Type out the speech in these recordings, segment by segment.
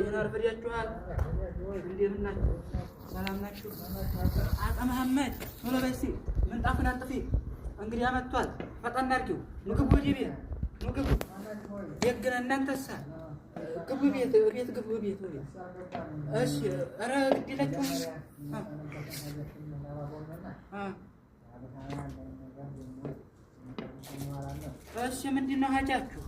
ደህና አርፈዳችኋል? እንደምን ናችሁ? ሰላም ናችሁ? አጣ መሐመድ ቶሎ በይ እስኪ ምንጣፉን አንጥፊ። እንግዲህ መጥቷል። ፈጠን አድርጊው። ምግቡ ወደ ቤት ምግቡ ደግ ነህ። እናንተሳ ግቡ ቤት ግቡ ቤት። እሺ ኧረ ግድ የላችሁም። እሺ ምንድን ነው ሀጃችሁ?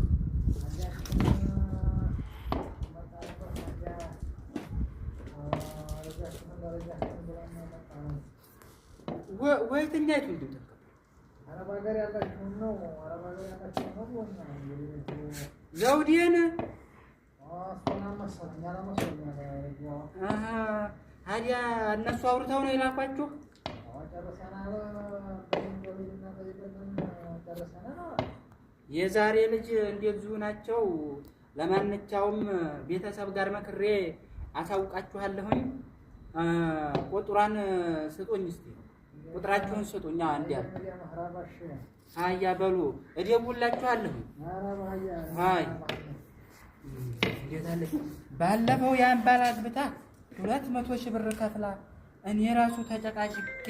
ወይተኛይቱ እንዴ አረብ ሀገር ያላችሁ ነው? አረብ ሀገር ያላችሁ ነው? ዘውዴን ታዲያ እነሱ አውርተው ነው የላኳችሁ? የዛሬ ልጅ እንደዚሁ ናቸው። ለማንኛውም ቤተሰብ ጋር መክሬ አሳውቃችኋለሁኝ። ቁጥሯን ስጡኝ እስቲ ቁጥራችሁን ስጡኝ። አንዲያል አያ በሉ እደውላችኋለሁ። አይ እንዴት አለ ባለፈው ያን ባላት ብታ 200 ሺህ ብር ከፍላ እኔ ራሱ ተጨቃጭቄ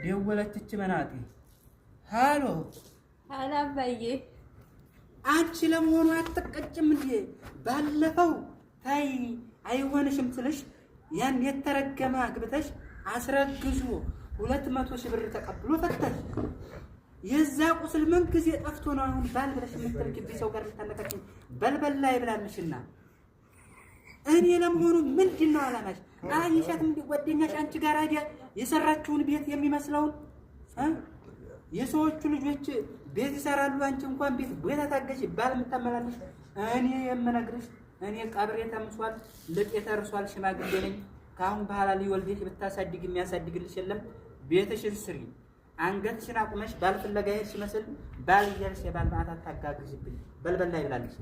ደወለች መናጤ። ሃሎ አላባዬ አንቺ ለመሆኑ አትቀጭም እንዴ? ባለፈው ታይ አይሆንሽም ስልሽ ያን የተረገመ አግብተሽ አስረግዙ 200 ሺህ ብር ተቀብሎ ፈተሽ የዛ ቁስል ምን ጊዜ ጠፍቶ ነው አሁን ባል ብለሽ የምትርቂብኝ ሰው ጋር ልታነካኪኝ በልበል ላይ ብላልሽና እኔ ለመሆኑ ምንድነው አላማሽ? አይሻትም ጓደኛሽ አንቺ ጋር አይዲያ የሰራችውን ቤት የሚመስለውን የሰዎቹ ልጆች ቤት ይሰራሉ፣ አንቺ እንኳን ቤት ታገሽ ባል የምታመላልሽ። እኔ የምነግርሽ እኔ ቀብሬ ተምሷል፣ ልጤ ተርሷል፣ ሽማግሌ ነኝ። ካሁን በኋላ ሊወልድሽ ብታሳድግ የሚያሳድግልሽ የለም። ቤትሽን ስሪ፣ አንገትሽን አቁመሽ ባል ፍለጋ ሄድሽ መስል ባል እያልሽ የባል ማዕታት ታጋግዝብኝ በልበል ላይ ብላለሽ።